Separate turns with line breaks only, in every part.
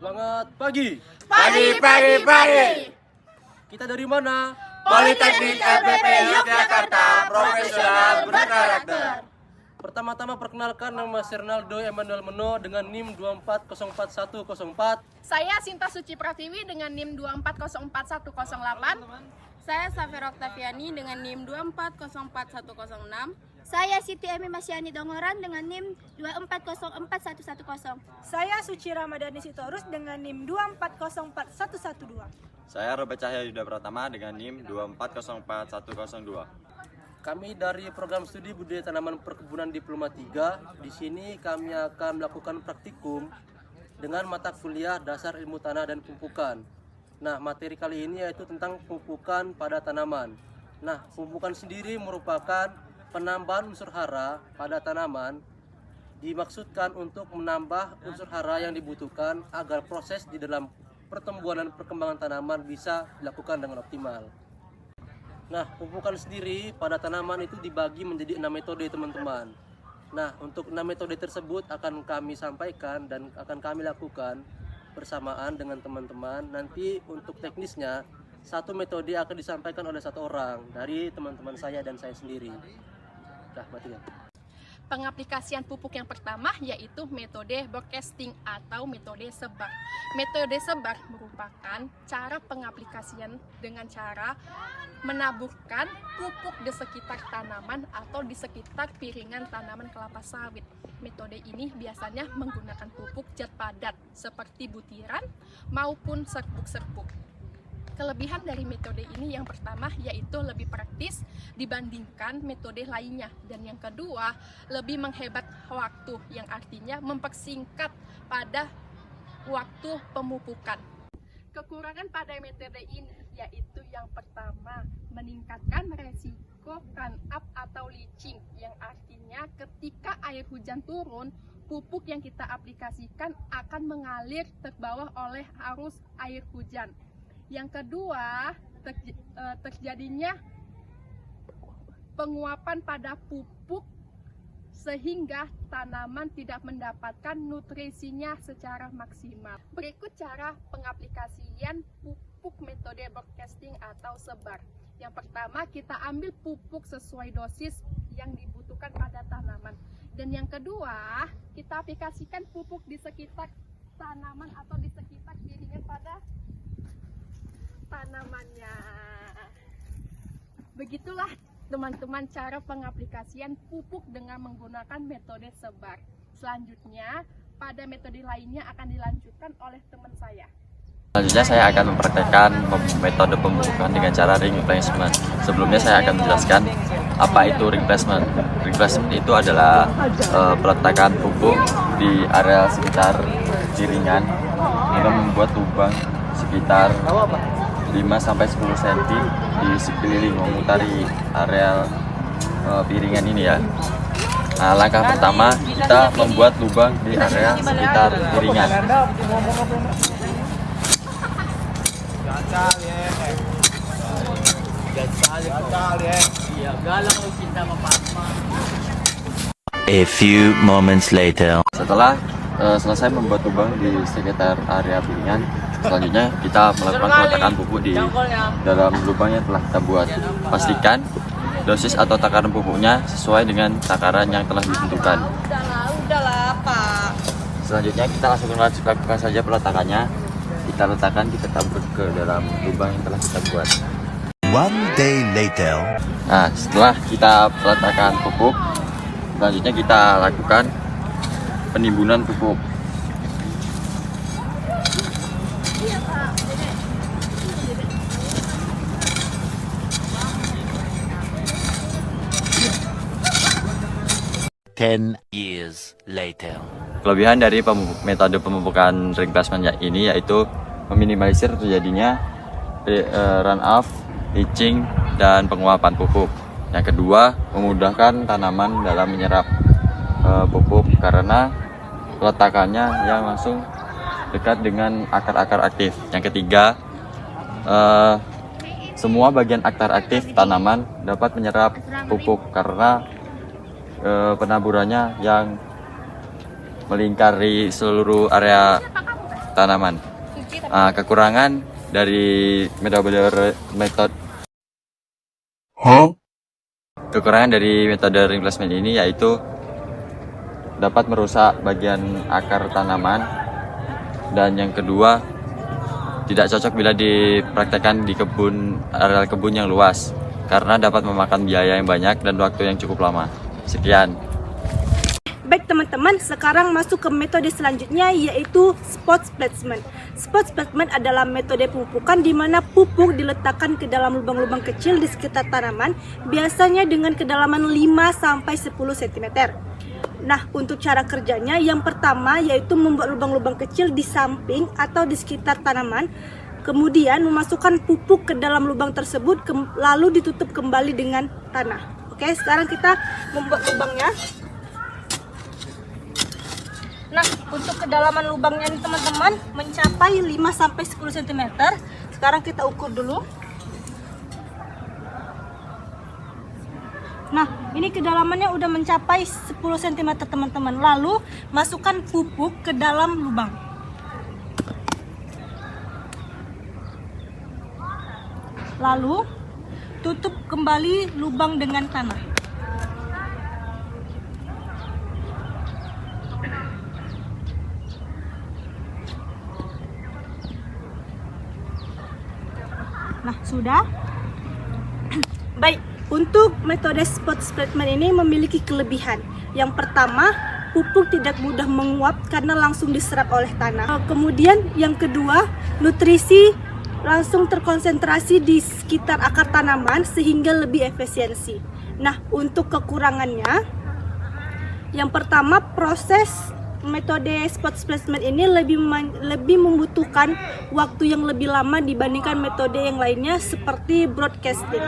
Semangat pagi.
Pagi.
Kita dari mana?
Politeknik LPP Yogyakarta, profesional berkarakter.
Pertama-tama perkenalkan, nama saya Ronaldo Emmanuel Meno dengan NIM 24044104.
Saya Sinta Suci Pratiwi dengan NIM 24044108.
Saya Safira Oktaviani dengan NIM 24044106.
Saya Siti Emi Masyani Dongoran dengan NIM 24044110.
Saya Suci Ramadhani Sitorus dengan NIM 24041112.
Saya Robert Cahya Yuda Pratama dengan NIM 24044102.
Kami dari program studi budaya tanaman perkebunan Diploma 3. Di sini kami akan melakukan praktikum dengan mata kuliah dasar ilmu tanah dan pemupukan. Nah, materi kali ini yaitu tentang pemupukan pada tanaman. Nah, pemupukan sendiri merupakan penambahan unsur hara pada tanaman, dimaksudkan untuk menambah unsur hara yang dibutuhkan agar proses di dalam pertumbuhan dan perkembangan tanaman bisa dilakukan dengan optimal. Nah, pemupukan sendiri pada tanaman itu dibagi menjadi 6 metode, teman-teman. Nah, untuk 6 metode tersebut akan kami sampaikan dan akan kami lakukan bersamaan dengan teman-teman. Nanti untuk teknisnya, satu metode akan disampaikan oleh satu orang dari teman-teman saya dan saya sendiri. Dah, matikan.
Pengaplikasian pupuk yang pertama yaitu metode broadcasting atau metode sebar. Metode sebar merupakan cara pengaplikasian dengan cara menaburkan pupuk di sekitar tanaman atau di sekitar piringan tanaman kelapa sawit. Metode ini biasanya menggunakan pupuk zat padat seperti butiran maupun serbuk-serbuk. Kelebihan dari metode ini yang pertama yaitu lebih praktis dibandingkan metode lainnya, dan yang kedua lebih menghebat waktu, yang artinya mempersingkat pada waktu pemupukan. Kekurangan pada metode ini yaitu yang pertama meningkatkan resiko run up atau leaching, yang artinya ketika air hujan turun, pupuk yang kita aplikasikan akan mengalir terbawa oleh arus air hujan. Yang kedua, terjadinya penguapan pada pupuk sehingga tanaman tidak mendapatkan nutrisinya secara maksimal. Berikut cara pengaplikasian pupuk metode broadcasting atau sebar. Yang pertama, kita ambil pupuk sesuai dosis yang dibutuhkan pada tanaman. Dan yang kedua, kita aplikasikan pupuk di sekitar tanaman atau di sekitar piringan pada tanamannya. Begitulah teman-teman cara pengaplikasian pupuk dengan menggunakan metode sebar. Selanjutnya, pada metode lainnya akan dilanjutkan oleh teman saya.
Selanjutnya saya akan mempraktekkan metode pemupukan dengan cara ring replacement. Sebelumnya saya akan menjelaskan apa itu ring placement. Ring placement itu adalah peletakan pupuk di area sekitar piringan dengan membuat lubang sekitar 5-10 cm di sekeliling memutari area piringan ini ya. Nah, langkah pertama kita membuat lubang di area sekitar piringan.
A few moments later.
Setelah selesai membuat lubang di sekitar area piringan, selanjutnya kita melakukan peletakan pupuk di dalam lubang yang telah kita buat. Pastikan dosis atau takaran pupuknya sesuai dengan takaran yang telah ditentukan.
Udahlah, Pak.
Selanjutnya kita langsung lakukan saja peletakannya. Kita letakkan, kita tabur ke dalam lubang yang telah kita buat.
One day later.
Nah, setelah kita peletakan pupuk, selanjutnya kita lakukan penimbunan pupuk.
Ten years later.
Kelebihan dari metode pemupukan ring placement ini yaitu meminimalisir terjadinya run off, leaching, dan penguapan pupuk. Yang kedua, memudahkan tanaman dalam menyerap pupuk karena peletakannya yang langsung dekat dengan akar-akar aktif. Yang ketiga, semua bagian akar aktif tanaman dapat menyerap pupuk karena penaburannya yang melingkari seluruh area tanaman. Kekurangan dari metode ring placement ini yaitu dapat merusak bagian akar tanaman, dan yang kedua tidak cocok bila dipraktekkan di areal kebun yang luas karena dapat memakan biaya yang banyak dan waktu yang cukup lama. Sekian.
Baik teman-teman, sekarang masuk ke metode selanjutnya yaitu spot placement. Spot placement adalah metode pemupukan di mana pupuk diletakkan ke dalam lubang-lubang kecil di sekitar tanaman, biasanya dengan kedalaman 5-10 cm. Nah, untuk cara kerjanya, yang pertama yaitu membuat lubang-lubang kecil di samping atau di sekitar tanaman, kemudian memasukkan pupuk ke dalam lubang tersebut, lalu ditutup kembali dengan tanah. Oke, sekarang kita membuat lubangnya. Nah, untuk kedalaman lubangnya ini teman-teman mencapai 5-10 cm. Sekarang kita ukur dulu. Nah, ini kedalamannya udah mencapai 10 cm teman-teman. Lalu masukkan pupuk ke dalam lubang. Lalu tutup kembali lubang dengan tanah. Nah, sudah. Baik, untuk metode spot placement ini memiliki kelebihan. Yang pertama, pupuk tidak mudah menguap karena langsung diserap oleh tanah. Kemudian yang kedua, nutrisi langsung terkonsentrasi di sekitar akar tanaman sehingga lebih efisiensi. Nah, untuk kekurangannya, yang pertama, proses metode spot placement ini lebih membutuhkan waktu yang lebih lama dibandingkan metode yang lainnya seperti broadcasting.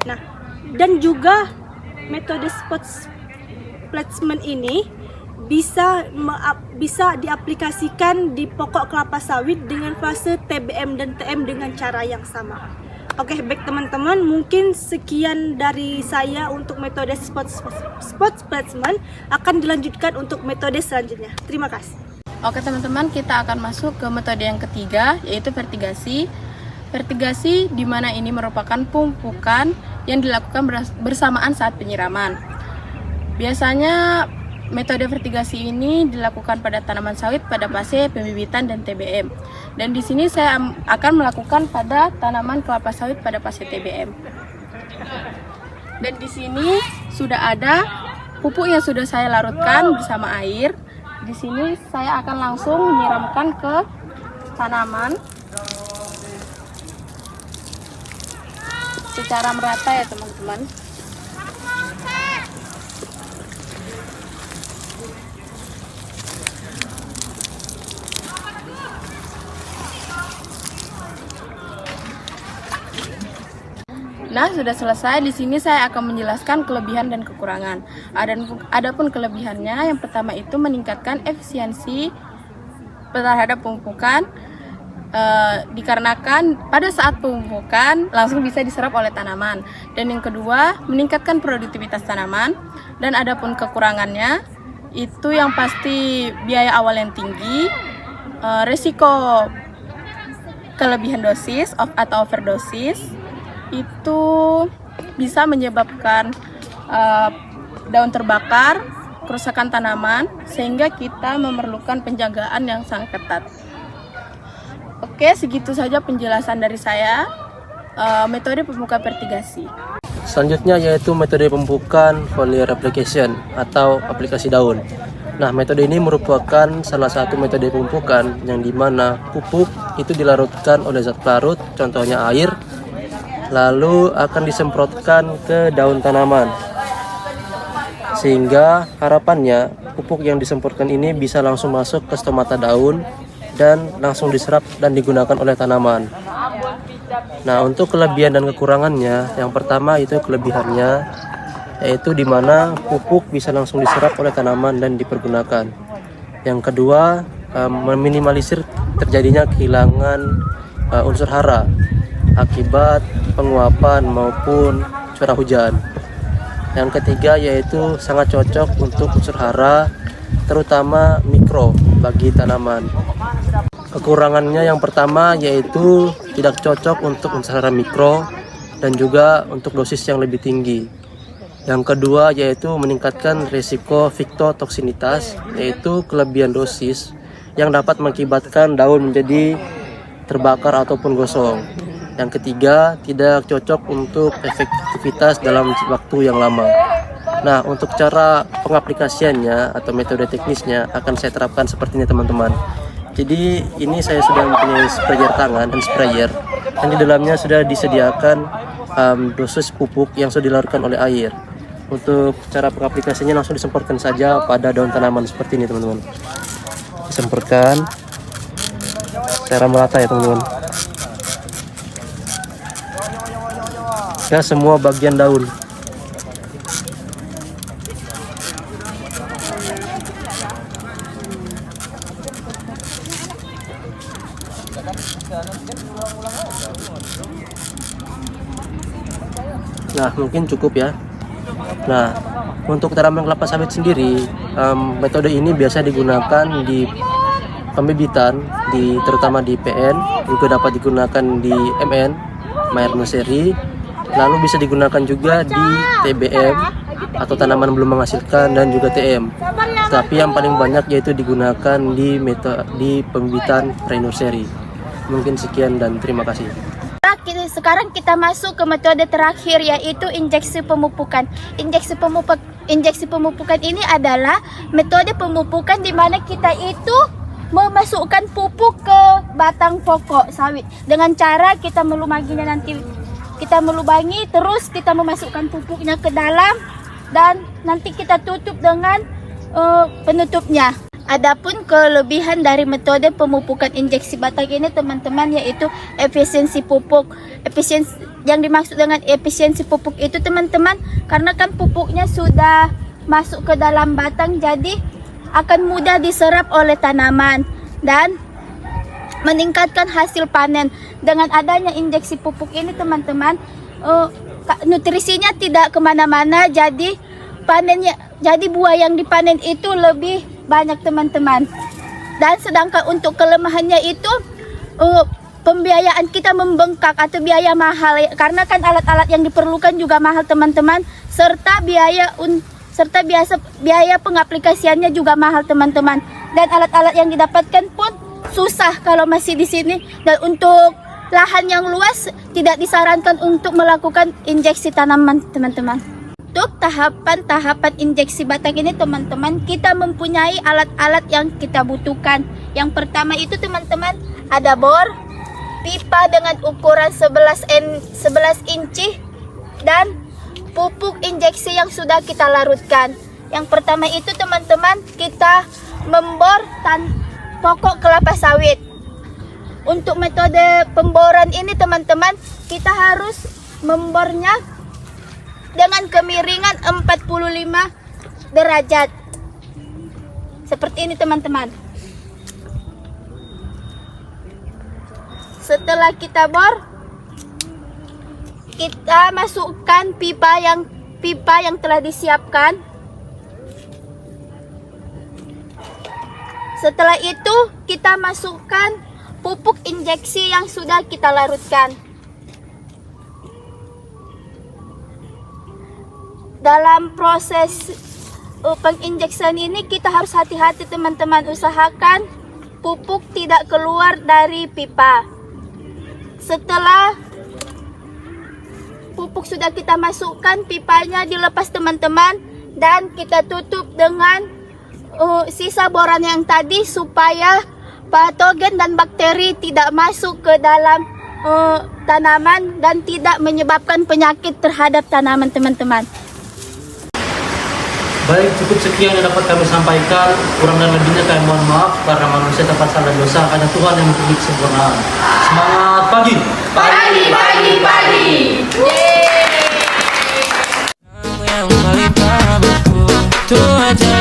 Nah, dan juga metode spot placement ini bisa diaplikasikan di pokok kelapa sawit dengan fase TBM dan TM dengan cara yang sama. Oke, baik teman-teman, mungkin sekian dari saya untuk metode spot placement. Akan dilanjutkan untuk metode selanjutnya. Terima kasih.
Oke teman-teman, kita akan masuk ke metode yang ketiga, yaitu vertigasi. Vertigasi di mana ini merupakan pemupukan yang dilakukan bersamaan saat penyiraman. Biasanya metode vertigasi ini dilakukan pada tanaman sawit pada fase pembibitan dan TBM. Dan di sini saya akan melakukan pada tanaman kelapa sawit pada fase TBM. Dan di sini sudah ada pupuk yang sudah saya larutkan bersama air. Di sini saya akan langsung menyiramkan ke tanaman secara merata ya teman-teman. Nah, sudah selesai. Di sini saya akan menjelaskan kelebihan dan kekurangan. Adapun kelebihannya, yang pertama itu meningkatkan efisiensi terhadap pemupukan, dikarenakan pada saat pemupukan langsung bisa diserap oleh tanaman. Dan yang kedua, meningkatkan produktivitas tanaman. Dan adapun kekurangannya, itu yang pasti biaya awal yang tinggi, risiko kelebihan dosis atau overdosis, itu bisa menyebabkan daun terbakar, kerusakan tanaman, sehingga kita memerlukan penjagaan yang sangat ketat. Oke, segitu saja penjelasan dari saya, metode pemupukan vertigasi.
Selanjutnya yaitu metode pemupukan foliar application atau aplikasi daun. Nah, metode ini merupakan salah satu metode pemupukan yang dimana pupuk itu dilarutkan oleh zat pelarut, contohnya air, lalu akan disemprotkan ke daun tanaman, sehingga harapannya pupuk yang disemprotkan ini bisa langsung masuk ke stomata daun dan langsung diserap dan digunakan oleh tanaman. Nah, untuk kelebihan dan kekurangannya, yang pertama itu kelebihannya yaitu dimana pupuk bisa langsung diserap oleh tanaman dan dipergunakan. Yang kedua, meminimalisir terjadinya kehilangan unsur hara akibat penguapan maupun curah hujan. Yang ketiga yaitu sangat cocok untuk unsur hara, terutama mikro bagi tanaman. Kekurangannya yang pertama yaitu tidak cocok untuk unsur mikro dan juga untuk dosis yang lebih tinggi. Yang kedua yaitu meningkatkan risiko fiktotoksinitas, yaitu kelebihan dosis yang dapat mengakibatkan daun menjadi terbakar ataupun gosong. Yang ketiga, tidak cocok untuk efektivitas dalam waktu yang lama. Nah, untuk cara pengaplikasiannya atau metode teknisnya akan saya terapkan seperti ini teman-teman. Jadi ini saya sudah mempunyai sprayer tangan dan sprayer yang di dalamnya sudah disediakan dosis pupuk yang sudah dilarutkan oleh air. Untuk cara pengaplikasinya langsung disemprotkan saja pada daun tanaman seperti ini teman-teman. Disemprotkan secara merata ya teman-teman. Ya, semua bagian daun. Nah, mungkin cukup ya. Nah, untuk tanaman kelapa sawit sendiri, metode ini biasa digunakan di pembibitan, terutama di PN, juga dapat digunakan di MN, Mayer Nursery, lalu bisa digunakan juga di TBM atau tanaman belum menghasilkan dan juga TM. Tapi yang paling banyak yaitu digunakan di pembibitan pre-nursery. Mungkin sekian dan terima kasih.
Sekarang kita masuk ke metode terakhir, yaitu injeksi pemupukan. Injeksi pemupukan ini adalah metode pemupukan di mana kita itu memasukkan pupuk ke batang pokok sawit dengan cara kita melubanginya, terus kita memasukkan pupuknya ke dalam dan nanti kita tutup dengan penutupnya. Adapun kelebihan dari metode pemupukan injeksi batang ini teman-teman yaitu efisiensi pupuk. Yang dimaksud dengan efisiensi pupuk itu teman-teman, karena kan pupuknya sudah masuk ke dalam batang, jadi akan mudah diserap oleh tanaman dan meningkatkan hasil panen. Dengan adanya injeksi pupuk ini teman-teman, nutrisinya tidak kemana-mana, jadi buah yang dipanen itu lebih banyak teman-teman. Dan sedangkan untuk kelemahannya itu pembiayaan kita membengkak atau biaya mahal, karena kan alat-alat yang diperlukan juga mahal teman-teman, serta biaya pengaplikasiannya juga mahal teman-teman, dan alat-alat yang didapatkan pun susah kalau masih di sini, dan untuk lahan yang luas tidak disarankan untuk melakukan injeksi tanaman teman-teman. Untuk tahapan injeksi batang ini teman-teman, kita mempunyai alat-alat yang kita butuhkan. Yang pertama itu teman-teman ada bor, pipa dengan ukuran 11 inci, dan pupuk injeksi yang sudah kita larutkan. Yang pertama itu teman-teman, kita membor pokok kelapa sawit. Untuk metode pemboran ini teman-teman, kita harus membornya dengan kemiringan 45 derajat. Seperti ini teman-teman. Setelah kita bor, kita masukkan pipa yang telah disiapkan. Setelah itu kita masukkan pupuk injeksi yang sudah kita larutkan. Dalam proses penginjeksian ini kita harus hati-hati teman-teman, usahakan pupuk tidak keluar dari pipa. Setelah pupuk sudah kita masukkan, pipanya dilepas teman-teman, dan kita tutup dengan sisa boran yang tadi supaya patogen dan bakteri tidak masuk ke dalam tanaman dan tidak menyebabkan penyakit terhadap tanaman teman-teman.
Baik, cukup sekian yang dapat kami sampaikan. Kurang dan lebihnya kami mohon maaf, karena manusia tempat salah dan dosa, hanya Tuhan yang memberi kesempurnaan. Semangat pagi!
Pagi.
Yang paling paham aku, itu aja.